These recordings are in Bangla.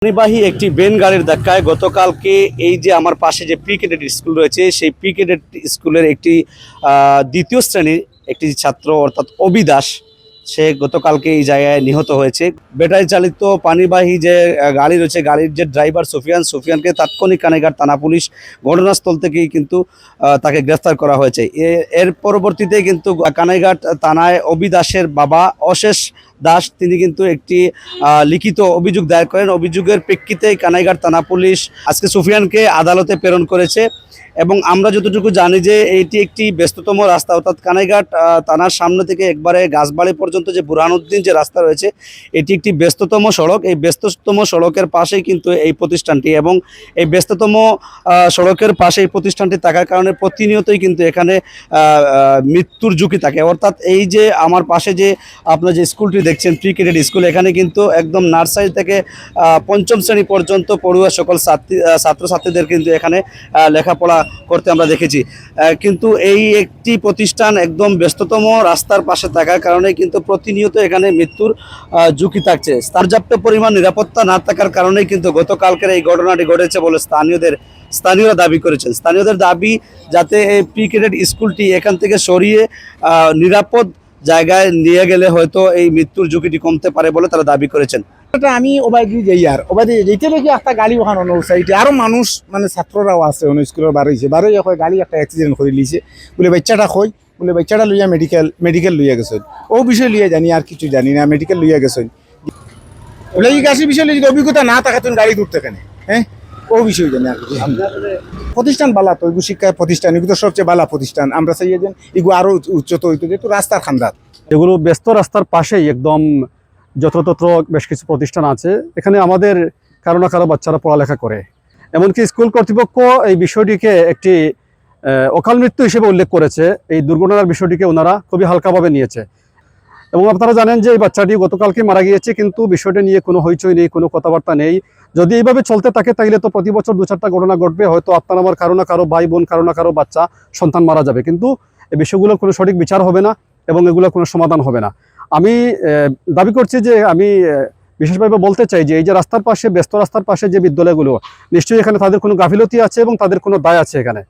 যাত্রীবাহী একটি ভ্যান গাড়ির ধাক্কায় গতকালকে এই যে আমার পাশে যে প্রি ক্যাডেট স্কুল রয়েছে সেই প্রি ক্যাডেট স্কুলের একটি দ্বিতীয় শ্রেণীর একটি ছাত্র অর্থাৎ অভি দাস সে গতকালকে এই জায়গায় নিহত হয়েছে। ব্যাটারি চালিত পানিবাহী যে গাড়ি রয়েছে গাড়ির যে ড্রাইভার সুফিয়ানকে তাৎক্ষণিক কানাইঘাট থানা পুলিশ ঘটনাস্থল থেকেই কিন্তু তাকে গ্রেফতার করা হয়েছে। এর পরবর্তীতে কিন্তু কানাইঘাট থানায় অভি দাসের বাবা অশেষ দাস তিনি কিন্তু একটি লিখিত অভিযোগ দায়ের করেন। অভিযোগের প্রেক্ষিতে কানাইঘাট থানা পুলিশ আজকে সুফিয়ানকে আদালতে প্রেরণ করেছে এবং আমরা যতটুকু জানি যে এটি একটি ব্যস্ততম রাস্তা, অর্থাৎ কানাইঘাট থানার সামনে থেকে একবারে গাছবাড়ি পর্যন্ত যে বুরহানুদ্দিন যে রাস্তা রয়েছে এটি একটি ব্যস্ততম সড়ক। এই ব্যস্ততম সড়কের পাশেই কিন্তু এই প্রতিষ্ঠানটি এবং এই ব্যস্ততম সড়কের পাশে এই প্রতিষ্ঠানটি থাকার কারণে প্রতিনিয়তই কিন্তু এখানে মৃত্যুর ঝুঁকি থাকে। অর্থাৎ এই যে আমার পাশে যে আপনার যে স্কুলটি দেখছেন প্রি ক্যাডেট স্কুল, এখানে কিন্তু একদম নার্সারি থেকে পঞ্চম শ্রেণী পর্যন্ত পড়ুয়া সকল ছাত্রছাত্রীদের কিন্তু এখানে লেখাপড়া করতে আমরা দেখেছি। কিন্তু এই একটি প্রতিষ্ঠান একদম ব্যস্ততম রাস্তার পাশে থাকার কারণে কিন্তু প্রতিনিয়ত এখানে মৃত্যুর ঝুঁকি থাকছে। পর্যাপ্ত পরিমাণ নিরাপত্তা না থাকার কারণেই কিন্তু গতকালকের এই ঘটনাটি ঘটেছে বলে স্থানীয়রা দাবি করেছেন। স্থানীয়দের দাবি যাতে এই প্রি ক্যাডেট স্কুলটি এখান থেকে সরিয়ে নিরাপদ জায়গায় নিয়ে গেলে হয়তো এই মৃত্যুর ঝুঁকিটি কমতে পারে বলে তারা দাবি করেছেন। আমি ওবাইদি যাই আর ওবাইদি যেতে দেখি একটা গাড়ি ওখানে অন্য সাইডে আরো মানুষ মানে ছাত্ররাও আছে অন্য স্কুলের বারোই হয় গাড়ি একটা অ্যাক্সিডেন্ট করে লিছে বলে বাচ্চাটা কই বলে বাচ্চাটা লইয়া মেডিকেল লইয়া গেছেন। ও বিষয় লইয়া জানি আর কিছু জানি না, মেডিকেল লইয়া গেছেন বলে এই গাছের বিষয় যদি অভিজ্ঞতা না থাকে তুমি গাড়ি দূরতে কেন হ্যাঁ ও বিষয় জানি আর কিছু। প্রতিষ্ঠান বালা তো এগুলো শিক্ষা প্রতিষ্ঠান এগুলো সবচেয়ে বালা প্রতিষ্ঠান, আমরা চাই যে এগুলো আরো উচ্চত হইতো যেহেতু রাস্তার খান্দাত এগুলো ব্যস্ত রাস্তার পাশেই একদম যত্রতত্র বেশ কিছু প্রতিষ্ঠান আছে। এখানে আমাদের কারো না কারো বাচ্চারা পড়ালেখা করে, এমনকি স্কুল কর্তৃপক্ষ এই বিষয়টিকে একটি অকাল মৃত্যু হিসেবে উল্লেখ করেছে। এই দুর্ঘটনার বিষয়টিকে ওনারা খুবই হালকাভাবে নিয়েছে এবং আপনারা জানেন যে এই বাচ্চাটি গতকালকে মারা গিয়েছে, কিন্তু বিষয়টা নিয়ে কোনো হইচই নেই, কোনো কথাবার্তা নেই। যদি এইভাবে চলতে থাকে তাহলে তো প্রতি বছর 2-4টা ঘটনা ঘটবে, হয়তো আপনার আমার কারো না কারো ভাই বোন কারো না কারো বাচ্চা সন্তান মারা যাবে, কিন্তু এই বিষয়গুলোর কোনো সঠিক বিচার হবে না এবং এগুলোর কোনো সমাধান হবে না। আমি দাবি করছি যে আমি বিশেষভাবে বলতে চাই যে এই যে রাস্তার পাশে ব্যস্ত রাস্তার পাশে যে বিদ্যালয়গুলো, নিশ্চয়ই এখানে তাদের কোনো গাফিলতি আছে এবং তাদের কোনো দায় আছে। এখানে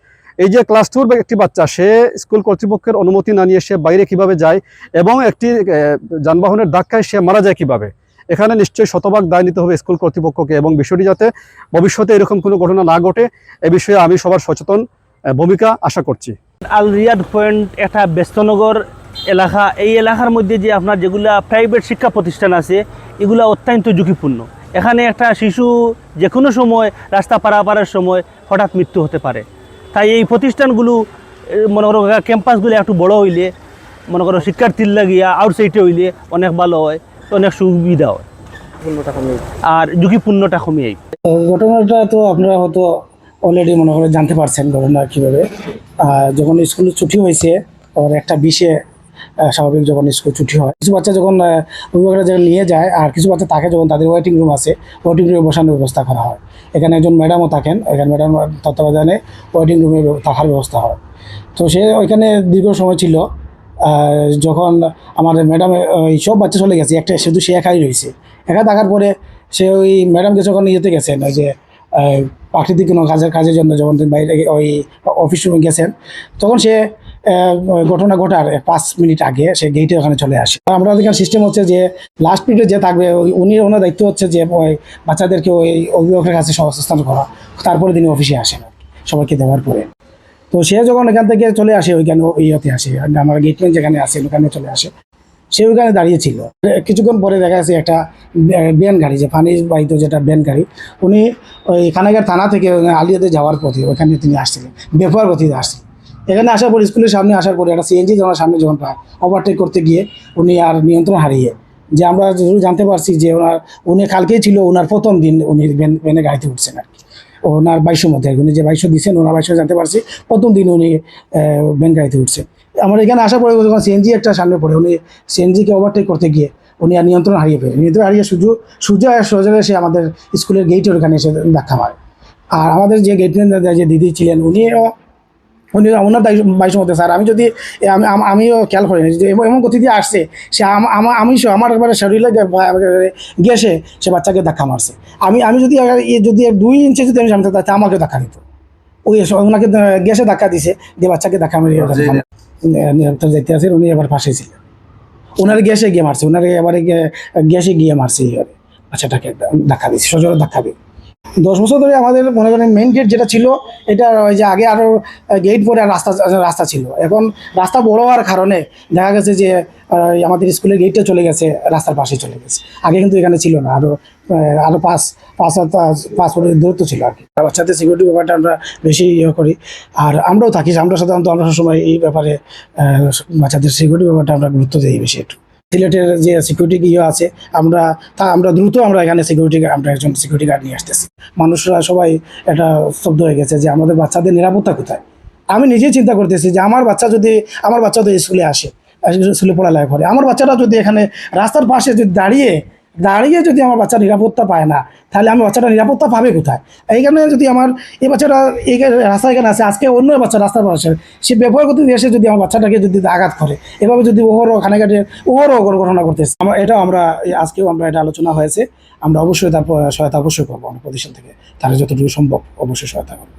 এই যে ক্লাস 2 একটি বাচ্চা, সে স্কুল কর্তৃপক্ষের অনুমতি না নিয়ে সে বাইরে কিভাবে যায় এবং একটি যানবাহনের ধাক্কায় সে মারা যায় কিভাবে, এখানে নিশ্চয়ই শতভাগ দায় নিতে হবে স্কুল কর্তৃপক্ষকে এবং বিষয়টি যাতে ভবিষ্যতে এরকম কোনো ঘটনা না ঘটে এ বিষয়ে আমি সবার সচেতন ভূমিকা আশা করছি। আল রিয়াদ পয়েন্ট একটা ব্যস্তনগর এলাকা, এই এলাকার মধ্যে যে আপনার যেগুলা প্রাইভেট শিক্ষা প্রতিষ্ঠান আছে এগুলা অত্যন্ত ঝুঁকিপূর্ণ। এখানে একটা শিশু যে কোনো সময় রাস্তা পারাপারের সময় হঠাৎ মৃত্যু হতে পারে। তাই এই প্রতিষ্ঠানগুলো মনে করো ক্যাম্পাসগুলো একটু বড় হইলে মনে করো শিক্ষার্থীর লাগিয়া আউটসাইডে হইলে অনেক ভালো হয়, অনেক সুবিধা হয় আর ঝুঁকিপূর্ণটা কমিয়ে। ঘটনাটা তো আপনারা হয়তো অলরেডি মনে করে জানতে পারছেন ঘটনা কীভাবে। যখন স্কুল ছুটি হয়েছে ওর একটা বিশে স্বাভাবিক যখন স্কুল ছুটি হয়, কিছু বাচ্চা যখন অভিভাবকরা যখন নিয়ে যায় আর কিছু বাচ্চা থাকে যখন তাদের ওয়েটিং রুম আছে, ওয়েটিং রুমে বসানোর ব্যবস্থা করা হয়। এখানে একজন ম্যাডামও থাকেন, এখানে ম্যাডাম তত্ত্বাবধানে ওয়েটিং রুমে থাকার ব্যবস্থা হয়। তো সে ওইখানে দীর্ঘ সময় ছিল। যখন আমাদের ম্যাডাম ওই সব বাচ্চা চলে গেছে, একটা শুধু সে একাই রয়েছে। একা থাকার পরে সে ওই ম্যাডামকে যখন ইয়েতে গেছেন ওই যে প্রাকৃতিক কোনো কাজের জন্য যখন বাইরে ওই অফিস রুমে গেছেন, তখন সে ঘটনা ঘটার 5 মিনিট আগে সে গেটে ওখানে চলে আসে। আমরা ওখানে সিস্টেম হচ্ছে যে লাস্ট মিনিটে যে থাকবে ওনার দায়িত্ব হচ্ছে যে ওই বাচ্চাদেরকে ওই অভিভাবকের কাছে সংস্থান করা, তারপরে তিনি অফিসে আসেন সবাইকে দেওয়ার পরে। তো সে যখন এখান থেকে চলে আসে ওইখানে ইয়েতে আসে, আমার গেটম্যান যেখানে আছে ওখানে চলে আসে, সে ওইখানে দাঁড়িয়েছিল। কিছুক্ষণ পরে দেখা যাচ্ছে একটা ভ্যান গাড়ি, যে পানি বাহিত যেটা ভ্যান গাড়ি, উনি ওই কানাইঘাট থানা থেকে আলিয়াতে যাওয়ার পথে ওইখানে তিনি আসছিলেন, বেফার গতিতে আসছিলেন। এখানে আসার পর স্কুলের সামনে আসার পরে একটা সিএনজি যখন সামনে যখন পায়, ওভারটেক করতে গিয়ে উনি আর নিয়ন্ত্রণ হারিয়ে, যে আমরা জানতে পারছি যে উনি কালকেই ছিল ওনার প্রথম দিন উনি ভ্যানে গাড়িতে উঠছেন আর কি। ওনার 2200 মধ্যে উনি যে 2200 দিচ্ছেন ওনার 2200 জানতে পারছি প্রথম দিন উনি ভ্যান গাড়িতে উঠছেন। আমার এখানে আসার পরে যখন সিএনজি একটা সামনে পড়ে, উনি সিএনজিকে ওভারটেক করতে গিয়ে উনি আর নিয়ন্ত্রণ হারিয়ে ফেলেন। নিয়ন্ত্রণ হারিয়ে সূর্য সোজা এসে আমাদের স্কুলের গেটের ওখানে এসে ধাক্কা মারে। আর আমাদের যে গেটম্যান যে দিদি ছিলেন উনিও উনি ওনার বাইশ মধ্যে স্যার আমি যদি আমিও খেয়াল করিনি যে এমন গতি দিয়ে আসছে সে আমার একবারে শরীরে গেছে সে বাচ্চাকে ধাক্কা মারছে। আমি যদি 2 ইঞ্চি যদি আমি জানতে তাতে আমাকে ধাক্কা দিত। ওই ওনাকে গ্যাসে ধাক্কা দিছে দিয়ে বাচ্চাকে ধাক্কা মেরে নিরন্তর যাইতে আছে। উনি এবার ফাঁসে ছিলেন, ওনার গ্যাসে গিয়ে মারছে, ওনার এবারে গ্যাসে গিয়ে মারছে এবারে বাচ্চাটাকে ধাক্কা দিচ্ছে, সজোরে ধাক্কা দিয়ে। 10 বছর ধরে আমাদের মনে করেন মেইন গেট যেটা ছিল এটা ওই যে আগে আরও গেট পরে রাস্তা ছিল, এখন রাস্তা বড় হওয়ার কারণে দেখা গেছে যে আমাদের স্কুলের গেটটা চলে গেছে, রাস্তার পাশে চলে গেছে। আগে কিন্তু এখানে ছিল না, আরও 5 ফুটের দূরত্ব ছিল আর কি। বাচ্চাদের সিকিউরিটি ব্যাপারটা আমরা বেশি করি, আর আমরাও থাকি, আমরা সাধারণত আমরা সবসময় এই ব্যাপারে বাচ্চাদের সিকিউরিটি ব্যাপারটা আমরা গুরুত্ব দিই বেশি একটু। সিলেটের যে সিকিউরিটি আছে আমরা দ্রুত আমরা এখানে আমরা একজন সিকিউরিটি গার্ড নিয়ে আসতেছি। মানুষরা সবাই এটা স্তব্ধ হয়ে গেছে যে আমাদের বাচ্চাদের নিরাপত্তা কোথায়। আমি নিজেই চিন্তা করতেছি যে আমার বাচ্চা তো স্কুলে আসে, স্কুলে পড়ালেখা করে, আমার বাচ্চাটা যদি এখানে রাস্তার পাশে যদি দাঁড়িয়ে যদি আমার বাচ্চা নিরাপত্তা পায় না, তাহলে আমার বাচ্চাটা নিরাপত্তা পাবে কোথায়? এইখানে যদি আমার এই বাচ্চাটা এই রাস্তা এখানে আছে, আজকে অন্য বাচ্চা রাস্তার পাশে সে ব্যবহার করতে এসে যদি আমার বাচ্চাটাকে যদি আঘাত করে, এভাবে যদি খানাঘাটে ঘটনা করতেছে, আমরা আজকেও এটা আলোচনা হয়েছে। আমরা অবশ্যই তার সহায়তা অবশ্যই করবো, আমরা প্রতিষ্ঠান থেকে তারা যতটুকু সম্ভব অবশ্যই সহায়তা করবো।